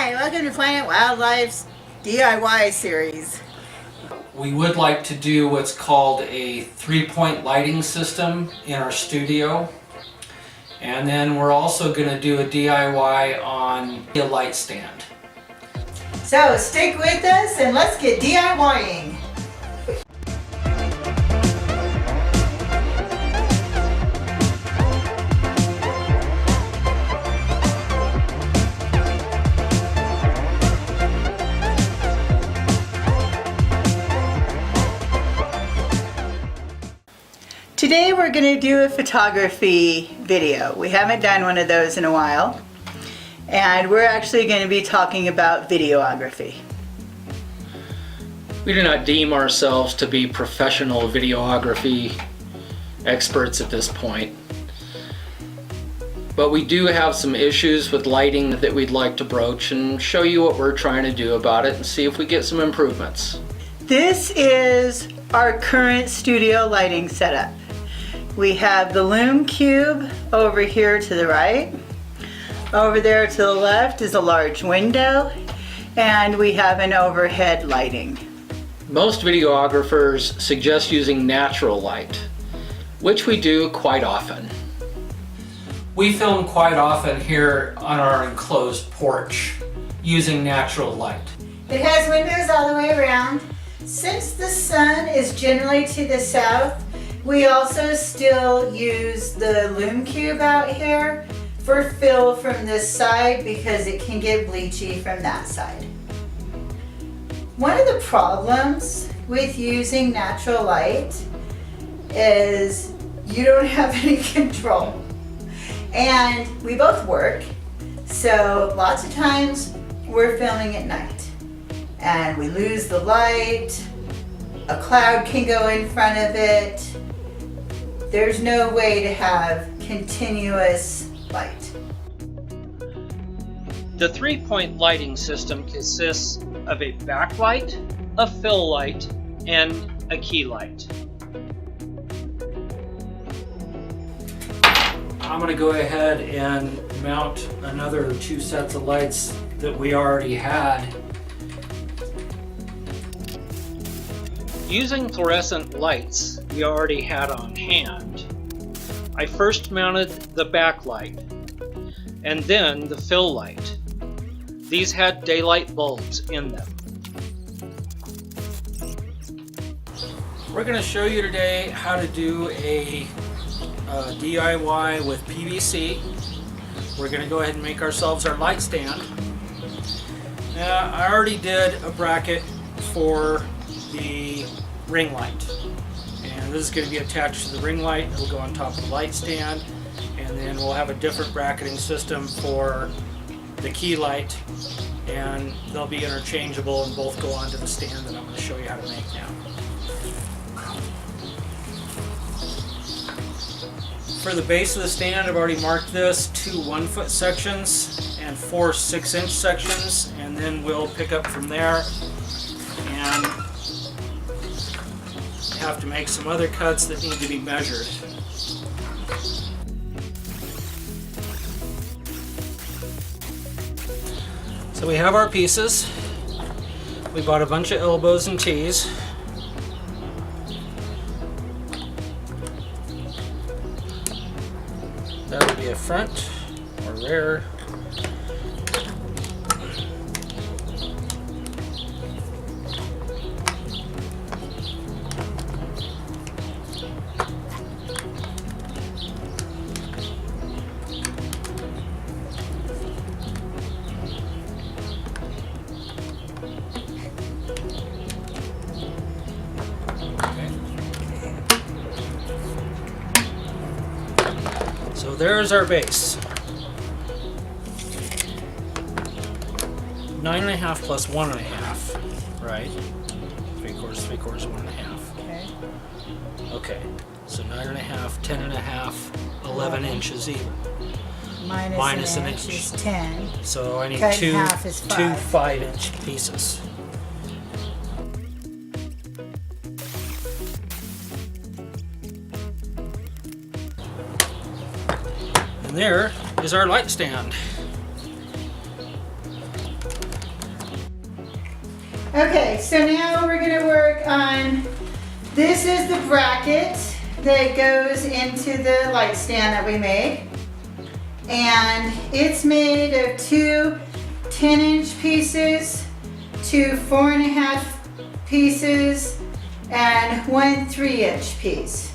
Hi, welcome to Planet Wildlife's DIY series. We would like to do what's called a 3-point lighting system in our studio. And then we're also going to do a DIY on a light stand. So stick with us and let's get DIYing. Today we're going to do a photography video. We haven't done one of those in a while. And we're actually going to be talking about videography. We do not deem ourselves to be professional videography experts at this point. But we do have some issues with lighting that we'd like to broach and show you what we're trying to do about it and see if we get some improvements. This is our current studio lighting setup. We have the Lume Cube over here to the right. Over there to the left is a large window, and we have an overhead lighting. Most videographers suggest using natural light, which we do quite often. We film quite often here on our enclosed porch using natural light. It has windows all the way around. Since the sun is generally to the south, we also still use the Lume Cube out here for fill from this side because it can get bleachy from that side. One of the problems with using natural light is you don't have any control. And we both work, so lots of times we're filming at night and we lose the light, a cloud can go in front of it. There's no way to have continuous light. The 3-point lighting system consists of a backlight, a fill light, and a key light. I'm going to go ahead and mount another 2 sets of lights that we already had. Using fluorescent lights we already had on hand, I first mounted the backlight and then the fill light. These had daylight bulbs in them. We're going to show you today how to do a DIY with PVC. We're going to go ahead and make ourselves our light stand. Now, I already did a bracket for the ring light, and this is going to be attached to the ring light. It'll go on top of the light stand, and then we'll have a different bracketing system for the key light, and they'll be interchangeable and both go onto the stand that I'm going to show you how to make now. For the base of the stand, I've already marked this 2 1-foot sections and 4 6-inch sections, and then we'll pick up from there and have to make some other cuts that need to be measured. So we have our pieces. We bought a bunch of elbows and tees. That would be a front or rear. So there's our base. 9.5 plus 1.5, right? 3/4, 3/4, 1.5. Okay. Okay, so 9.5, 10.5, 11 inches even. Minus an inch is 10. So I need Cut in two half is 5. 5-inch pieces. And there is our light stand. Okay, so now we're gonna work on, this is the bracket that goes into the light stand that we made. And it's made of two 10-inch pieces, two 4.5 pieces, and one 3-inch piece.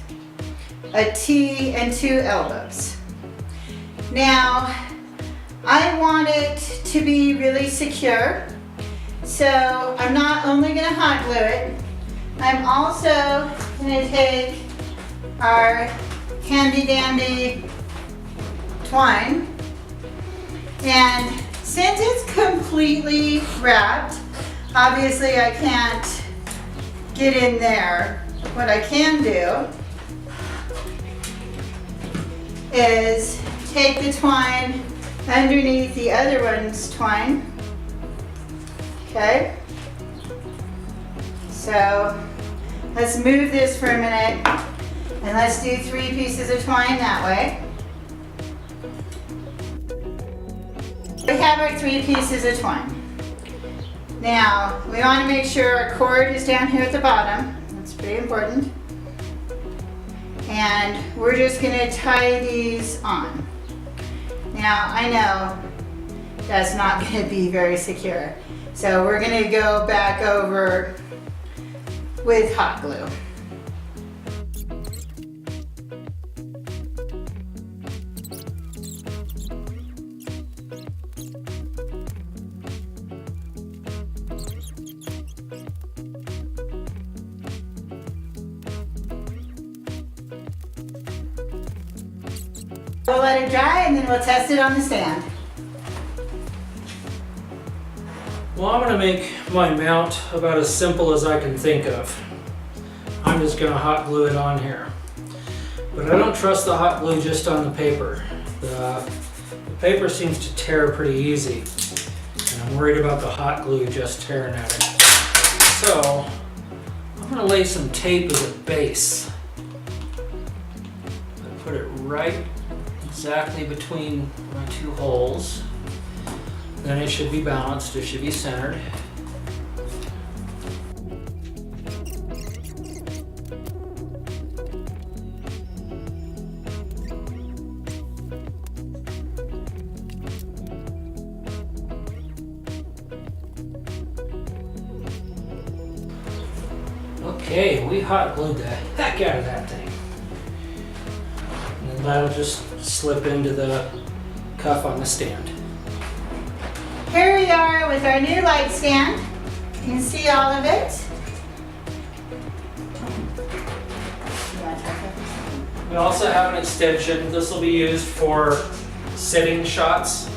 A T and 2 elbows. Now, I want it to be really secure, so I'm not only gonna hot glue it, I'm also gonna take our handy dandy twine, and since it's completely wrapped, obviously I can't get in there. What I can do is take the twine underneath the other one's twine. Okay? So let's move this for a minute and let's do 3 pieces of twine that way. We have our 3 pieces of twine. Now, we want to make sure our cord is down here at the bottom. That's pretty important. And we're just going to tie these on. Now, I know that's not going to be very secure. So we're going to go back over with hot glue. We'll let it dry and then we'll test it on the stand. Well, I'm going to make my mount about as simple as I can think of. I'm just going to hot glue it on here. But I don't trust the hot glue just on the paper. The paper seems to tear pretty easy. And I'm worried about the hot glue just tearing at it. So, I'm going to lay some tape as a base. I put it right exactly between my 2 holes. Then it should be balanced, it should be centered. Okay, we hot glued the heck out of that thing. And then that'll just slip into the cuff on the stand. Here we are with our new light stand. You can see all of it. We also have an extension. This will be used for sitting shots.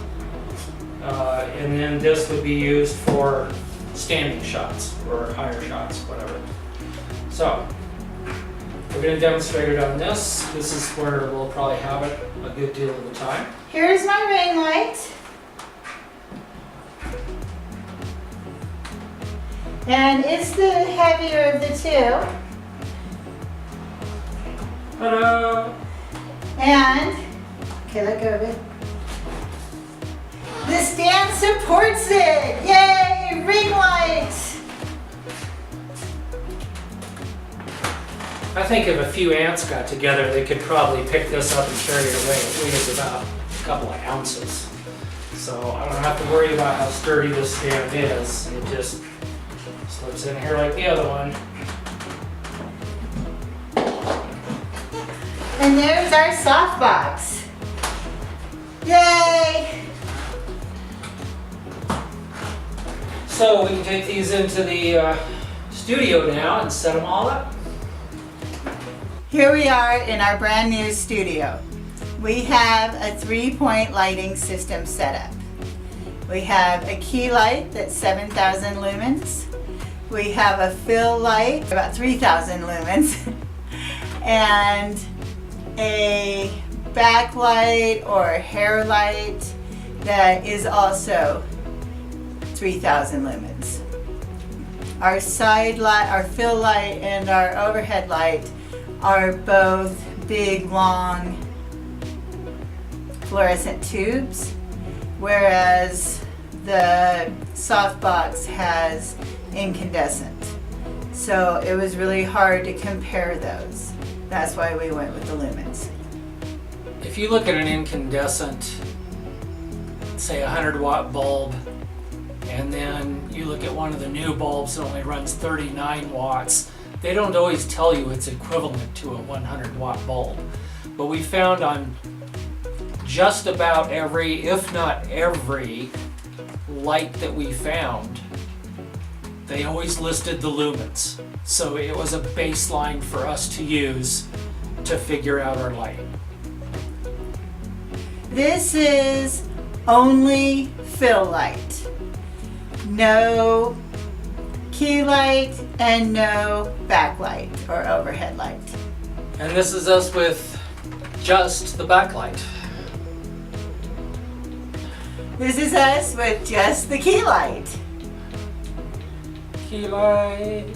And then this would be used for standing shots or higher shots, whatever. So, we're going to demonstrate it on this. This is where we'll probably have it a good deal of the time. Here's my ring light. And it's the heavier of the 2. Ta-da! And, okay, let go of it. The stand supports it! Yay! Ring light! I think if a few ants got together, they could probably pick this up and carry it away. It weighs about a couple of ounces. So I don't have to worry about how sturdy this stand is. It just slips in here like the other one. And there's our softbox. Yay! So we can take these into the studio now and set them all up. Here we are in our brand new studio. We have a 3-point lighting system set up. We have a key light that's 7,000 lumens. We have a fill light, about 3,000 lumens. And a backlight or hair light that is also 3,000 lumens. Our side light, our fill light, and our overhead light are both big, long fluorescent tubes, whereas the softbox has incandescent. So it was really hard to compare those. That's why we went with the lumens. If you look at an incandescent, say a 100-watt bulb, and then you look at one of the new bulbs that only runs 39 watts, they don't always tell you it's equivalent to a 100-watt bulb. But we found on just about every, if not every, light that we found, they always listed the lumens. So it was a baseline for us to use to figure out our light. This is only fill light. No key light and no backlight or overhead light. And this is us with just the backlight. This is us with just the key light. Key light.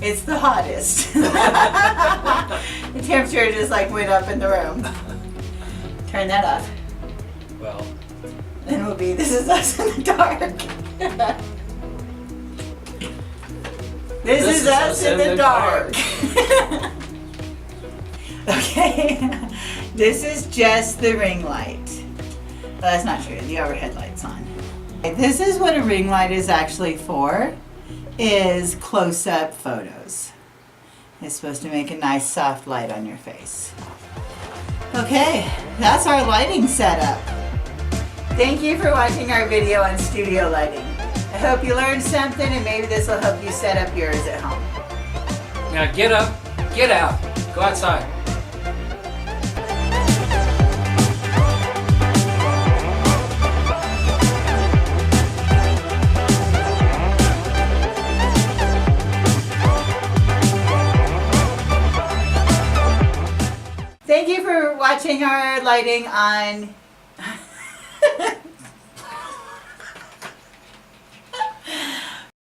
It's the hottest. The temperature just like went up in the room. Turn that off. Well, Then we'll be, this is us in the dark. This is us in the dark. Okay, this is just the ring light. Well, that's not true, the overhead light's on. This is what a ring light is actually for, is close-up photos. It's supposed to make a nice soft light on your face. Okay, that's our lighting setup. Thank you for watching our video on studio lighting. I hope you learned something and maybe this will help you set up yours at home. now get up, get out, go outside. Thank you for watching our lighting on